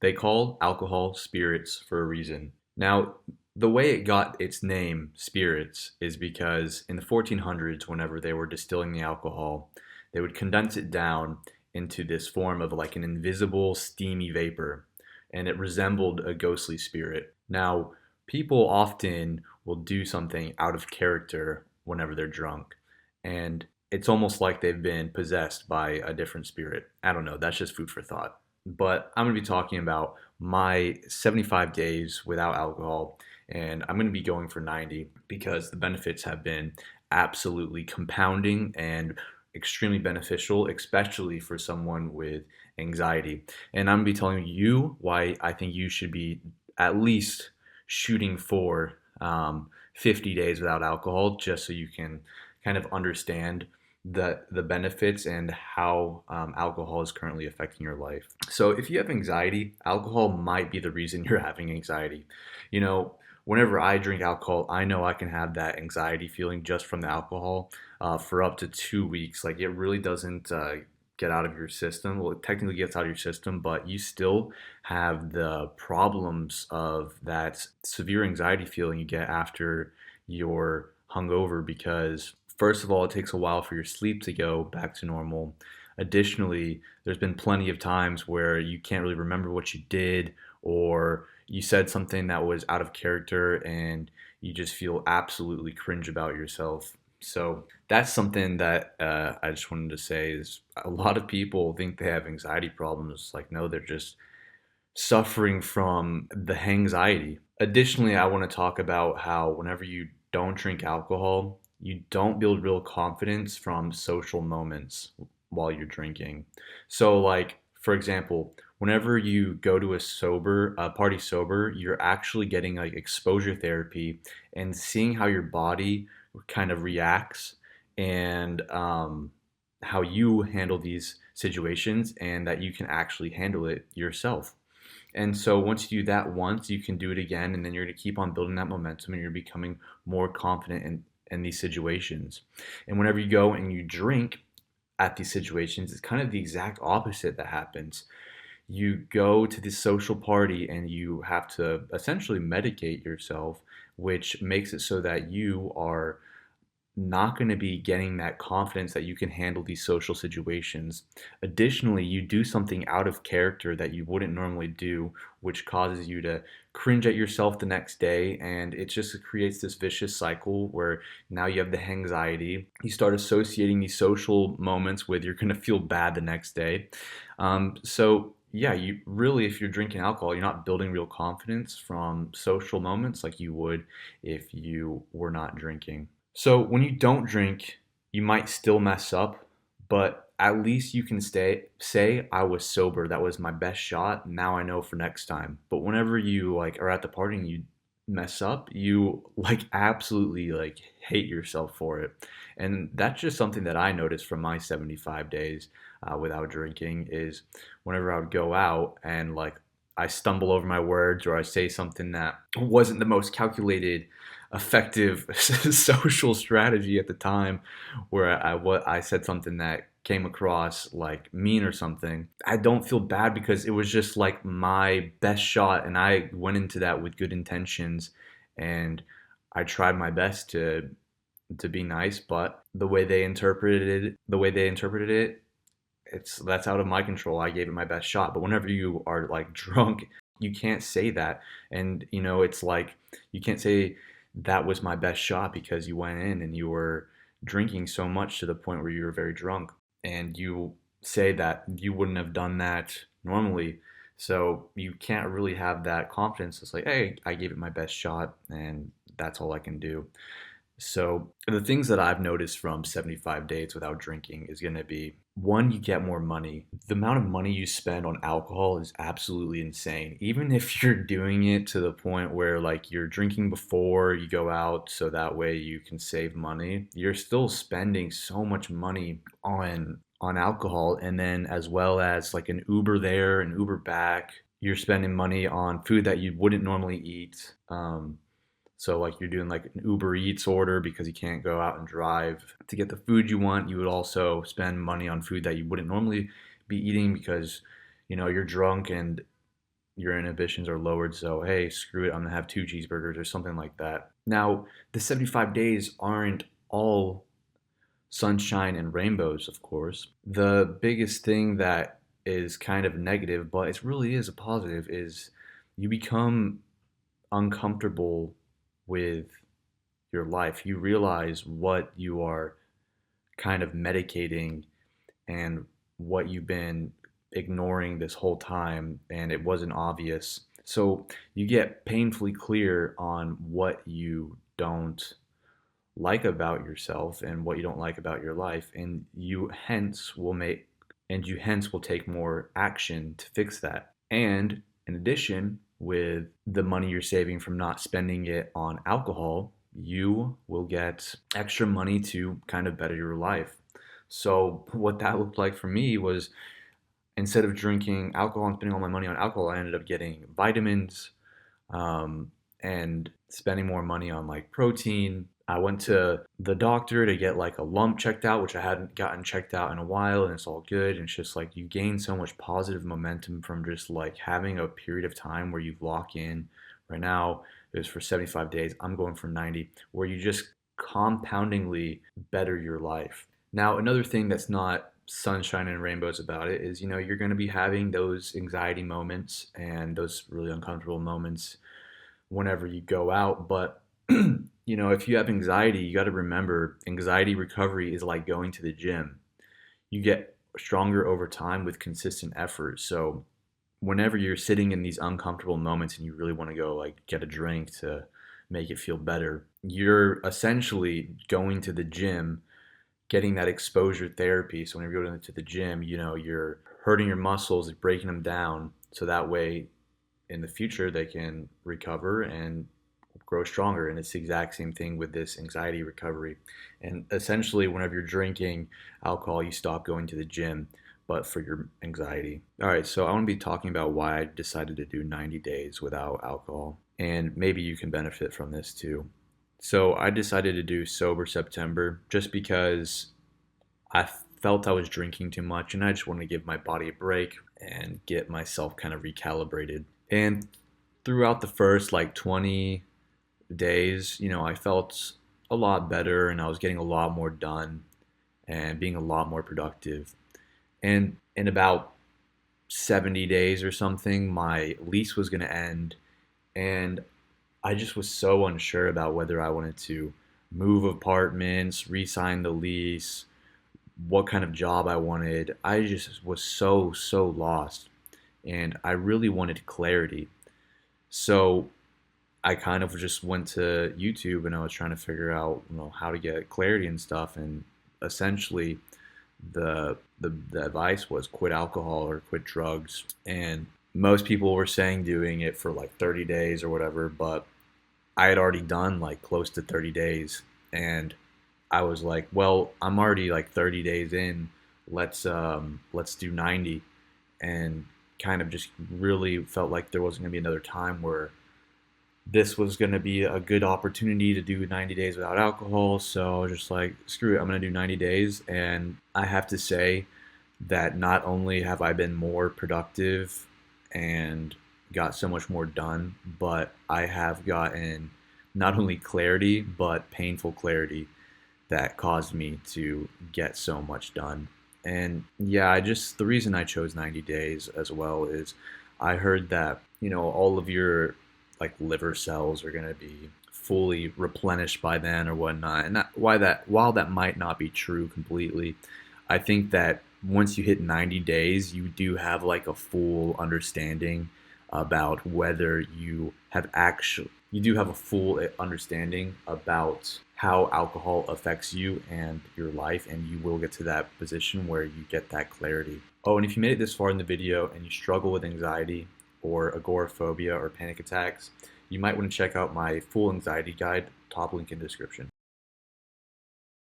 They call alcohol spirits for a reason. Now, the way it got its name, spirits, is because in the 1400s, whenever they were distilling the alcohol, they would condense it down into this form of like an invisible, steamy vapor, and it resembled a ghostly spirit. Now, people often will do something out of character whenever they're drunk, and it's almost like they've been possessed by a different spirit. I don't know, that's just food for thought. But I'm going to be talking about my 75 days without alcohol, and I'm going to be going for 90 because the benefits have been absolutely compounding and extremely beneficial, especially for someone with anxiety. And I'm going to be telling you why I think you should be at least shooting for 50 days without alcohol, just so you can kind of understand the benefits and how alcohol is currently affecting your life. So if you have anxiety, alcohol might be the reason you're having anxiety. You know, whenever I drink alcohol, I know I can have that anxiety feeling just from the alcohol for up to 2 weeks. Like it really doesn't get out of your system. Well, it technically gets out of your system, but you still have the problems of that severe anxiety feeling you get after you're hungover because first of all, it takes a while for your sleep to go back to normal. Additionally, there's been plenty of times where you can't really remember what you did or you said something that was out of character and you just feel absolutely cringe about yourself. So that's something that I just wanted to say is a lot of people think they have anxiety problems. Like, no, they're just suffering from the anxiety. Additionally, I want to talk about how whenever you don't drink alcohol, you don't build real confidence from social moments while you're drinking. So, like, for example, whenever you go to a party sober, you're actually getting like exposure therapy and seeing how your body kind of reacts and how you handle these situations and that you can actually handle it yourself. And so once you do that once, you can do it again, and then you're going to keep on building that momentum and you're becoming more confident in these situations. And whenever you go and you drink at these situations, it's kind of the exact opposite that happens. You go to this social party and you have to essentially medicate yourself, which makes it so that you are not going to be getting that confidence that you can handle these social situations. Additionally, you do something out of character that you wouldn't normally do, which causes you to cringe at yourself the next day. And it just creates this vicious cycle where now you have the anxiety. You start associating these social moments with you're going to feel bad the next day. Yeah, you really, if you're drinking alcohol, you're not building real confidence from social moments like you would if you were not drinking. So when you don't drink, you might still mess up, but at least you can say I was sober. That was my best shot. Now I know for next time. But whenever you like are at the party and you mess up, you like absolutely like hate yourself for it. And that's just something that I noticed from my 75 days without drinking is whenever I would go out and like I stumble over my words or I say something that wasn't the most calculated, effective social strategy at the time, where I said something that came across like mean or something. I don't feel bad because it was just like my best shot, and I went into that with good intentions, and I tried my best to be nice, but the way they interpreted it, that's out of my control. I gave it my best shot. But whenever you are like drunk, you can't say that. And you know, it's like you can't say that was my best shot because you went in and you were drinking so much to the point where you were very drunk. And you say that you wouldn't have done that normally. So you can't really have that confidence. It's like, hey, I gave it my best shot and that's all I can do. So the things that I've noticed from 75 days without drinking is going to be one, you get more money. The amount of money you spend on alcohol is absolutely insane. Even if you're doing it to the point where like you're drinking before you go out so that way you can save money, you're still spending so much money on alcohol, and then as well as like an Uber there, an Uber back, you're spending money on food that you wouldn't normally eat. So like you're doing like an Uber Eats order because you can't go out and drive to get the food you want. You would also spend money on food that you wouldn't normally be eating because you know you're drunk and your inhibitions are lowered. So, hey, screw it, I'm gonna have 2 cheeseburgers or something like that. Now, the 75 days aren't all sunshine and rainbows, of course. The biggest thing that is kind of negative, but it really is a positive, is you become uncomfortable with your life. You realize what you are kind of medicating and what you've been ignoring this whole time, and it wasn't obvious. So you get painfully clear on what you don't like about yourself and what you don't like about your life, and you hence will take more action to fix that. And in addition, with the money you're saving from not spending it on alcohol, you will get extra money to kind of better your life. So what that looked like for me was, instead of drinking alcohol and spending all my money on alcohol, I ended up getting vitamins, and spending more money on like protein. I went to the doctor to get like a lump checked out, which I hadn't gotten checked out in a while, and it's all good. And it's just like you gain so much positive momentum from just like having a period of time where you lock in. Right now, it was for 75 days. I'm going for 90, where you just compoundingly better your life. Now, another thing that's not sunshine and rainbows about it is, you're going to be having those anxiety moments and those really uncomfortable moments whenever you go out. But, if you have anxiety, you got to remember anxiety recovery is like going to the gym. You get stronger over time with consistent effort. So, whenever you're sitting in these uncomfortable moments and you really want to go like get a drink to make it feel better, you're essentially going to the gym, getting that exposure therapy. So when you go to the gym, you're hurting your muscles, breaking them down, so that way in the future they can recover and grow stronger. And it's the exact same thing with this anxiety recovery. And essentially, whenever you're drinking alcohol, you stop going to the gym, but for your anxiety. All right, so I want to be talking about why I decided to do 90 days without alcohol. And maybe you can benefit from this too. So I decided to do Sober September just because I felt I was drinking too much and I just wanted to give my body a break and get myself kind of recalibrated. And throughout the first like 20 days, I felt a lot better and I was getting a lot more done and being a lot more productive. And in about 70 days or something, my lease was going to end, and I just was so unsure about whether I wanted to move apartments, re-sign the lease, what kind of job I wanted. I just was so lost, and I really wanted clarity. So I kind of just went to YouTube and I was trying to figure out, how to get clarity and stuff. And essentially, the advice was quit alcohol or quit drugs. And most people were saying doing it for like 30 days or whatever, but I had already done like close to 30 days, and I was like, well, I'm already like 30 days in. Let's do 90, and kind of just really felt like there wasn't gonna be another time where this was gonna be a good opportunity to do 90 days without alcohol. So I was just like, screw it, I'm gonna do 90 days. And I have to say that not only have I been more productive and got so much more done, but I have gotten not only clarity, but painful clarity that caused me to get so much done. And yeah, the reason I chose 90 days as well is I heard that, all of your like liver cells are going to be fully replenished by then or whatnot. And while that might not be true completely, I think that once you hit 90 days, you do have like a full understanding about whether you do have a full understanding about how alcohol affects you and your life, and you will get to that position where you get that clarity. Oh, and if you made it this far in the video and you struggle with anxiety or agoraphobia or panic attacks, you might want to check out my full anxiety guide, top link in description.